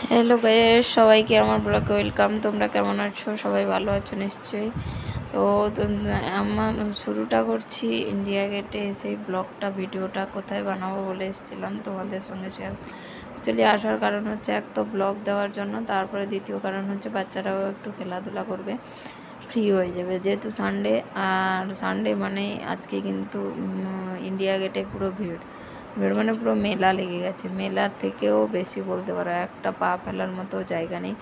Hello guys, সবাইকে আমার ব্লগে ওয়েলকাম। তোমরা কেমন আছো? সবাই ভালো আছো নিশ্চয়ই। তো আমার শুরুটা করছি ইন্ডিয়া গেটে সেই ব্লগটা ভিডিওটা কোথায় বানাবো বলে এসেছিলাম তোমাদের সঙ্গে শেয়ার। অ্যাকচুয়ালি আসার কারণ হচ্ছে এক তো ব্লগ দেওয়ার জন্য, তারপরে দ্বিতীয় কারণ হচ্ছে বাচ্চারাও একটু খেলাধুলা করবে, ফ্রি হয়ে যাবে যেহেতু সানডে। আর সানডে মানে আজকে কিন্তু ইন্ডিয়া গেটে পুরো ভিড় ভিড় মানে পুরো মেলা লেগে গেছে। মেলার থেকেও বেশি বলতে পারো, একটা পা ফেলার মতো জায়গা নেই।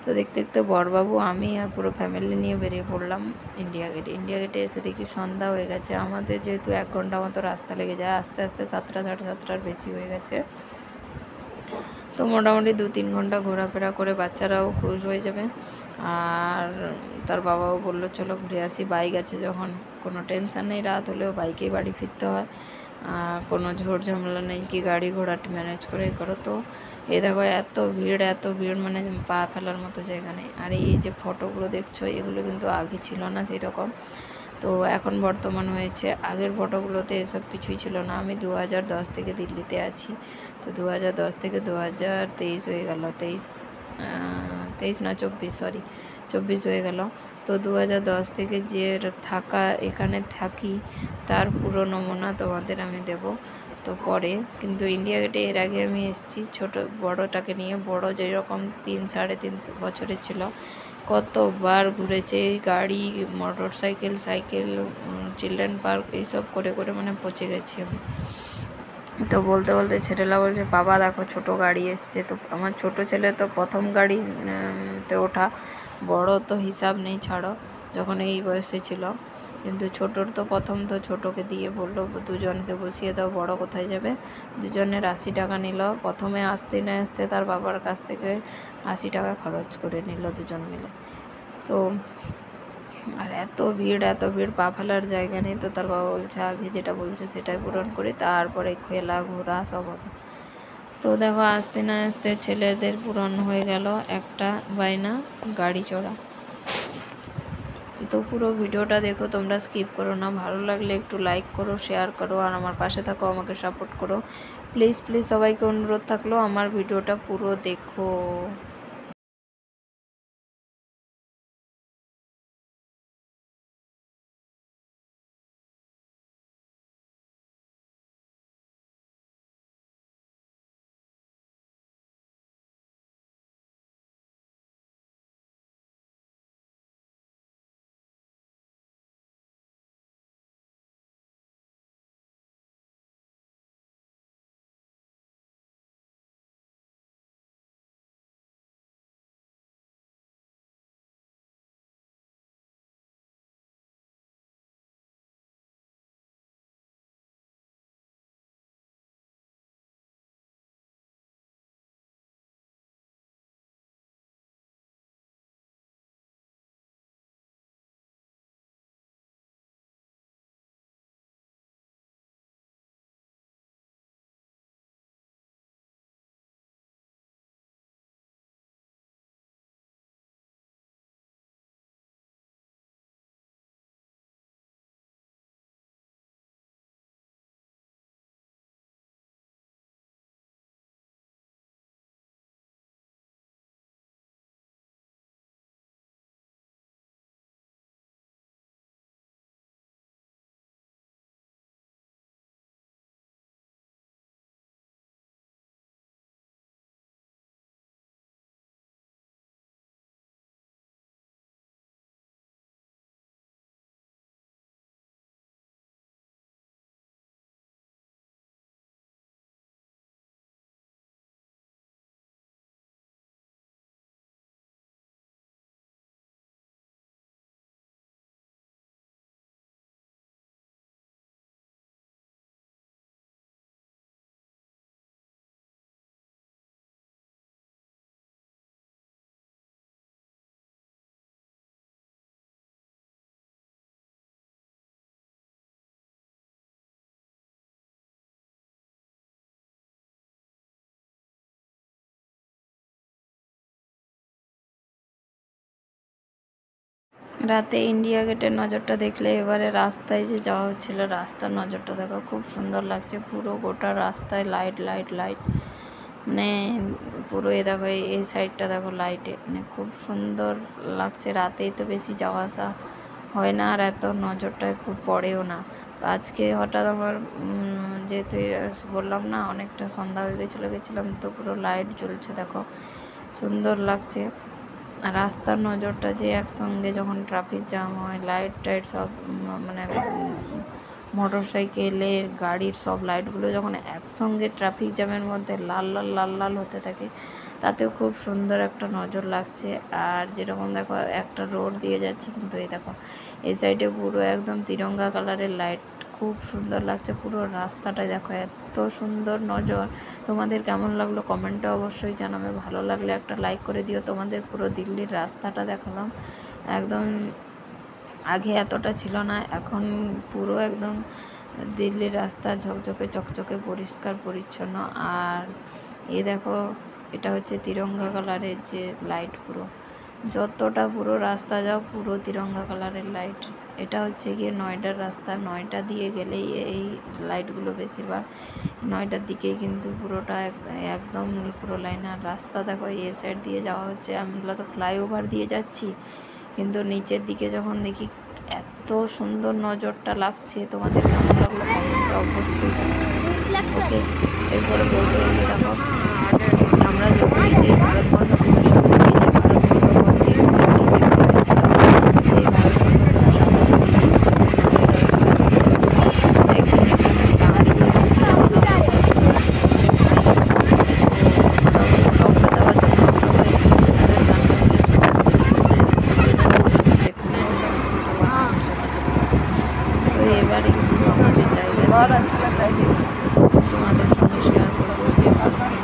তো দেখতে দেখতে বড়বাবু, আমি আর পুরো ফ্যামিলি নিয়ে বেরিয়ে পড়লাম ইন্ডিয়া গেটে এসে দেখি সন্ধ্যা হয়ে গেছে। আমাদের যেহেতু 1 ঘন্টা মতো রাস্তা লেগে যায়, আস্তে আস্তে 7টা, সাড়ে 7টার বেশি হয়ে গেছে। তো মোটামুটি 2-3 ঘন্টা ঘোরাফেরা করে বাচ্চারাও খুশ হয়ে যাবে। আর তার বাবাও বললো চলো ঘুরে আসি, বাইক আছে যখন কোনো টেনশান নেই, রাত হলেও বাইকেই বাড়ি ফিরতে হয়, কোনো ঝড় ঝামেলা নেই কি গাড়ি ঘোড়া ম্যানেজ করে করো। তো এই দেখো এত ভিড় মানে পা ফেলার মতো জায়গা নেই। আর এই যে ফটোগুলো দেখছো, এগুলো কিন্তু আগে ছিল না সেই রকম, তো এখন বর্তমান হয়েছে। আগের ফটোগুলোতে এসব কিছুই ছিল না। আমি 2010 থেকে দিল্লিতে আছি, তো 2010 থেকে 2023 হয়ে গেল, 23 না 24, সরি 24 হয়ে গেল। তো 2010 থেকে যে থাকা এখানে থাকি তার পুরো নমুনা তোমাদের আমি দেব তো পরে। কিন্তু ইন্ডিয়া গেটে এর আগে আমি এসেছি ছোটো বড়োটাকে নিয়ে। বড়ো যেরকম 3-3.5 বছরের ছিল, কতবার ঘুরেছে গাড়ি, মোটর সাইকেল, চিলড্রেন পার্ক এইসব করে করে মানে পচে গেছি আমি। তো বলতে বলতে ছেলেরা বলছে বাবা দেখো ছোট গাড়ি এসছে। তো আমার ছোট ছেলে তো প্রথম গাড়িতে ওঠা, বড় তো হিসাব নেই ছাড়ো, যখন এই বয়সে ছিল। কিন্তু ছোটোর তো প্রথম, তো ছোটোকে দিয়ে বললো দুজনকে বসিয়ে দাও, বড় কোথায় যাবে। দুজনের 80 টাকা নিল। প্রথমে আসতে না আসতে তার বাবার কাছ থেকে 80 টাকা খরচ করে নিল দুজন মিলে। তো আর এত ভিড় পা ফেলার জায়গা নেই। তো তার বাবা বলছে আগে যেটা বলছে সেটাই পূরণ করি, তারপরে খেলা ঘোরা সব হবে। তো দেখো আসতে না আসতে ছেলেদের পূরণ হয়ে গেল একটা বায়না, গাড়ি চড়া। তো পুরো ভিডিওটা দেখো, তোমরা স্কিপ করো না। ভালো লাগলে একটু লাইক করো, শেয়ার করো, আর আমার পাশে থাকো, আমাকে সাপোর্ট করো প্লিজ প্লিজ। সবাইকে অনুরোধ থাকলো আমার ভিডিওটা পুরো দেখো। রাতে ইন্ডিয়া গেটের নজরটা দেখলে, এবারে রাস্তায় যে যাওয়া হচ্ছিল রাস্তার নজরটা দেখো, খুব সুন্দর লাগছে। পুরো গোটা রাস্তায় লাইট লাইট লাইট। মানে পুরো এ দেখো এই সাইডটা দেখো লাইটে মানে খুব সুন্দর লাগছে। রাতেই তো বেশি যাওয়া আসা হয় না, আর এত নজরটায় খুব পড়েও না। তো আজকে হঠাৎ আমার যেহেতু বললাম না অনেকটা সন্ধ্যা হয়ে গেছিলো, গেছিলাম তো পুরো লাইট জ্বলছে দেখো, সুন্দর লাগছে। আর রাস্তার নজরটা যে একসঙ্গে যখন ট্রাফিক জ্যাম হয়, লাইট টাইট সব মানে মোটর সাইকেলের গাড়ির সব লাইটগুলো যখন একসঙ্গে ট্রাফিক জ্যামের মধ্যে লাল লাল লাল লাল হতে থাকে, তাতেও খুব সুন্দর একটা নজর লাগছে। আর যেরকম দেখো একটা রোড দিয়ে যাচ্ছি, কিন্তু এই দেখো এই সাইডে পুরো একদম তিরঙ্গা কালারের লাইট, খুব সুন্দর লাগছে পুরো রাস্তাটা দেখো, এত সুন্দর নজর। তোমাদের কেমন লাগলো কমেন্টে অবশ্যই জানাবে, ভালো লাগলে একটা লাইক করে দিও। তোমাদের পুরো দিল্লির রাস্তাটা দেখালাম, একদম আগে এতটা ছিল না, এখন পুরো একদম দিল্লির রাস্তা ঝকঝকে চকচকে পরিষ্কার পরিচ্ছন্ন। আর এই দেখো এটা হচ্ছে তিরঙ্গা কালারের যে লাইট, পুরো যতটা পুরো রাস্তা যাও পুরো তিরঙ্গা কালারের লাইট। এটা হচ্ছে গিয়ে নয়ডার রাস্তা, নয়টা দিয়ে গেলেই এই লাইটগুলো বেশিরভাগ নয়টার দিকেই কিন্তু পুরোটা একদম পুরো লাইন। আর রাস্তা দেখো এই সাইড দিয়ে যাওয়া হচ্ছে, আমরা তো ফ্লাইওভার দিয়ে যাচ্ছি, কিন্তু নিচের দিকে যখন দেখি এত সুন্দর নজরটা লাগছে। তোমাদের কেমন লাগলো কমেন্টে অবশ্যই জানাবে। ওকে, এরপরে বলতে বলতে দেখো আমরা যখন যে ভারত বন্ধ দিবসের সামনে দিয়ে যে ভারত বন্ধ করছি সেই ভারত বন্ধ দিবসের সামনে একদিন এবারে কিন্তু আমাদের জায়গা তোমাদের সঙ্গে শেয়ার করবো যে সামনেটা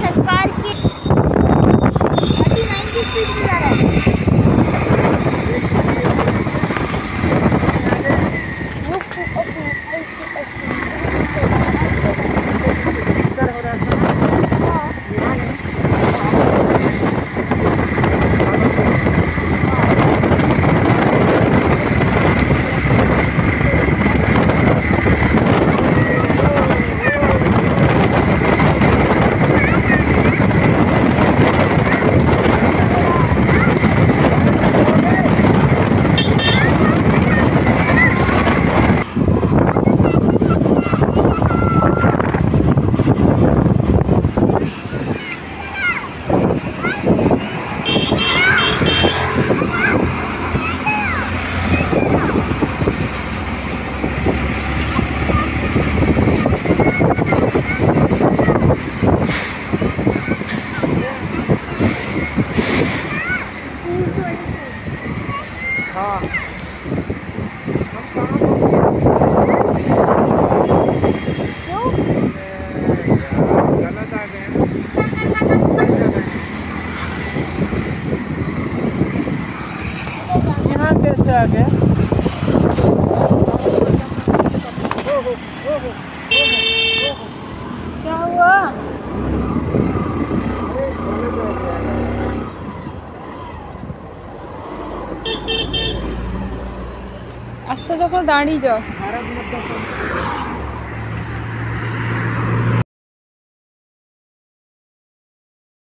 सरकार की 39 की स्पीड से जा रहा है। कैसे आ गए? क्या हुआ? আসছো যখন দাঁড়িয়ে যাও।